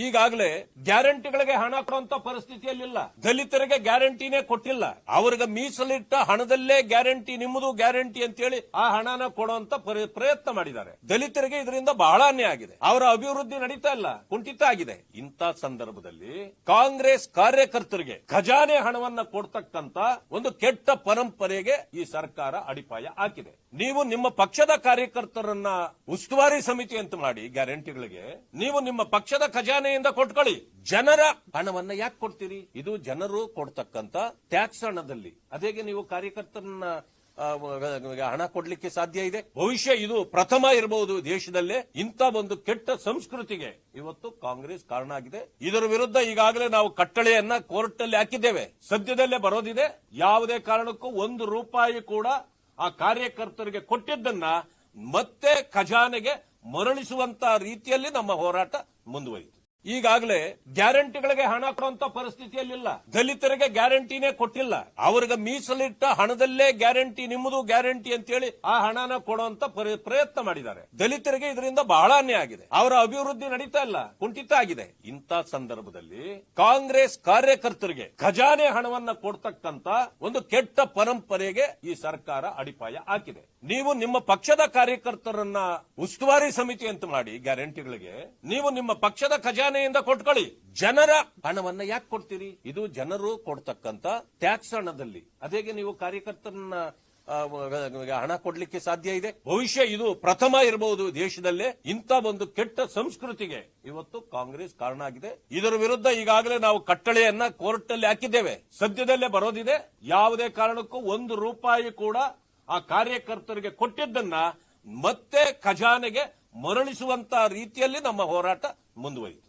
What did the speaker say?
ಈಗಾಗಲೇ ಗ್ಯಾರಂಟಿಗಳಿಗೆ ಹಣ ಕೊಡುವಂತ ಪರಿಸ್ಥಿತಿಯಲ್ಲಿಲ್ಲ. ದಲಿತರಿಗೆ ಗ್ಯಾರಂಟಿನೇ ಕೊಟ್ಟಿಲ್ಲ. ಅವ್ರಿಗೆ ಮೀಸಲಿಟ್ಟ ಹಣದಲ್ಲೇ ಗ್ಯಾರಂಟಿ, ನಿಮ್ಮದು ಗ್ಯಾರಂಟಿ ಅಂತೇಳಿ ಆ ಹಣನ ಕೊಡುವಂತ ಪ್ರಯತ್ನ ಮಾಡಿದ್ದಾರೆ. ದಲಿತರಿಗೆ ಇದರಿಂದ ಬಹಳ ಅನ್ಯಾಯ ಆಗಿದೆ. ಅವರ ಅಭಿವೃದ್ಧಿ ನಡೀತಾ ಇಲ್ಲ, ಕುಂಠಿತ ಆಗಿದೆ. ಇಂಥ ಸಂದರ್ಭದಲ್ಲಿ ಕಾಂಗ್ರೆಸ್ ಕಾರ್ಯಕರ್ತರಿಗೆ ಖಜಾನೆ ಹಣವನ್ನ ಕೊಡ್ತಕ್ಕಂತ ಒಂದು ಕೆಟ್ಟ ಪರಂಪರೆಗೆ ಈ ಸರ್ಕಾರ ಅಡಿಪಾಯ ಹಾಕಿದೆ. ನೀವು ನಿಮ್ಮ ಪಕ್ಷದ ಕಾರ್ಯಕರ್ತರನ್ನ ಉಸ್ತುವಾರಿ ಸಮಿತಿ ಅಂತ ಮಾಡಿ ಗ್ಯಾರಂಟಿಗಳಿಗೆ ನೀವು ನಿಮ್ಮ ಪಕ್ಷದ ಖಜಾನೆಯಿಂದ ಕೊಟ್ಕೊಳ್ಳಿ. ಜನರ ಹಣವನ್ನ ಯಾಕೆ ಕೊಡ್ತೀರಿ? ಇದು ಜನರು ಕೊಡ್ತಕ್ಕಂತ ಟ್ಯಾಕ್ಸ್ ಹಣದಲ್ಲಿ. ಅದೇಗೆ ನೀವು ಕಾರ್ಯಕರ್ತರನ್ನ ಹಣ ಕೊಡ್ಲಿಕ್ಕೆ ಸಾಧ್ಯ ಇದೆ? ಬಹುಶಃ ಇದು ಪ್ರಥಮ ಇರಬಹುದು ದೇಶದಲ್ಲೇ. ಇಂಥ ಒಂದು ಕೆಟ್ಟ ಸಂಸ್ಕೃತಿಗೆ ಇವತ್ತು ಕಾಂಗ್ರೆಸ್ ಕಾರಣ ಆಗಿದೆ. ಇದರ ವಿರುದ್ಧ ಈಗಾಗಲೇ ನಾವು ಕಟ್ಟಳೆಯನ್ನ ಕೋರ್ಟ್ ಅಲ್ಲಿ ಹಾಕಿದ್ದೇವೆ. ಸದ್ಯದಲ್ಲೇ ಬರೋದಿದೆ. ಯಾವುದೇ ಕಾರಣಕ್ಕೂ ₹1 ಕೂಡ ಆ ಕಾರ್ಯಕರ್ತರಿಗೆ ಕೊಟ್ಟಿದ್ದನ್ನ ಮತ್ತೆ ಖಜಾನೆಗೆ ಮರಳಿಸುವಂತ ರೀತಿಯಲ್ಲಿ ನಮ್ಮ ಹೋರಾಟ ಮುಂದುವರಿಯಿತು. ಈಗಾಗಲೇ ಗ್ಯಾರಂಟಿಗಳಿಗೆ ಹಣ ಕೊಡುವಂತ ಪರಿಸ್ಥಿತಿಯಲ್ಲಿಲ್ಲ. ದಲಿತರಿಗೆ ಗ್ಯಾರಂಟಿನೇ ಕೊಟ್ಟಿಲ್ಲ. ಅವ್ರಿಗೆ ಮೀಸಲಿಟ್ಟ ಹಣದಲ್ಲೇ ಗ್ಯಾರಂಟಿ, ನಿಮ್ಮದು ಗ್ಯಾರಂಟಿ ಅಂತೇಳಿ ಆ ಹಣನ ಕೊಡುವಂತ ಪ್ರಯತ್ನ ಮಾಡಿದ್ದಾರೆ. ದಲಿತರಿಗೆ ಇದರಿಂದ ಬಹಳ ಅನ್ಯಾಯ ಆಗಿದೆ. ಅವರ ಅಭಿವೃದ್ಧಿ ನಡೀತಾ ಇಲ್ಲ, ಕುಂಠಿತ ಆಗಿದೆ. ಇಂಥ ಸಂದರ್ಭದಲ್ಲಿ ಕಾಂಗ್ರೆಸ್ ಕಾರ್ಯಕರ್ತರಿಗೆ ಖಜಾನೆ ಹಣವನ್ನ ಕೊಡ್ತಕ್ಕಂತ ಒಂದು ಕೆಟ್ಟ ಪರಂಪರೆಗೆ ಈ ಸರ್ಕಾರ ಅಡಿಪಾಯ ಹಾಕಿದೆ. ನೀವು ನಿಮ್ಮ ಪಕ್ಷದ ಕಾರ್ಯಕರ್ತರನ್ನ ಉಸ್ತುವಾರಿ ಸಮಿತಿ ಅಂತ ಮಾಡಿ ಗ್ಯಾರಂಟಿಗಳಿಗೆ ನೀವು ನಿಮ್ಮ ಪಕ್ಷದ ಖಜಾನೆಯಿಂದ ಕೊಟ್ಕೊಳ್ಳಿ. ಜನರ ಹಣವನ್ನ ಯಾಕೆ ಕೊಡ್ತೀರಿ? ಇದು ಜನರು ಕೊಡ್ತಕ್ಕಂತ ಟ್ಯಾಕ್ಸ್ ಹಣದಲ್ಲಿ. ಅದೇಗೆ ನೀವು ಕಾರ್ಯಕರ್ತರನ್ನ ಹಣ ಕೊಡ್ಲಿಕ್ಕೆ ಸಾಧ್ಯ ಇದೆ? ಬಹುಶಃ ಇದು ಪ್ರಥಮ ಇರಬಹುದು ದೇಶದಲ್ಲೇ. ಇಂಥ ಒಂದು ಕೆಟ್ಟ ಸಂಸ್ಕೃತಿಗೆ ಇವತ್ತು ಕಾಂಗ್ರೆಸ್ ಕಾರಣ ಆಗಿದೆ. ಇದರ ವಿರುದ್ಧ ಈಗಾಗಲೇ ನಾವು ಕಟ್ಟಳೆಯನ್ನ ಕೋರ್ಟ್ ಅಲ್ಲಿ ಹಾಕಿದ್ದೇವೆ. ಸದ್ಯದಲ್ಲೇ ಬರೋದಿದೆ. ಯಾವುದೇ ಕಾರಣಕ್ಕೂ ₹1 ಕೂಡ ಆ ಕಾರ್ಯಕರ್ತರಿಗೆ ಕೊಟ್ಟಿದ್ದನ್ನ ಮತ್ತೆ ಖಜಾನೆಗೆ ಮರಳಿಸುವಂತ ರೀತಿಯಲ್ಲಿ ನಮ್ಮ ಹೋರಾಟ ಮುಂದುವರಿಯಿತು.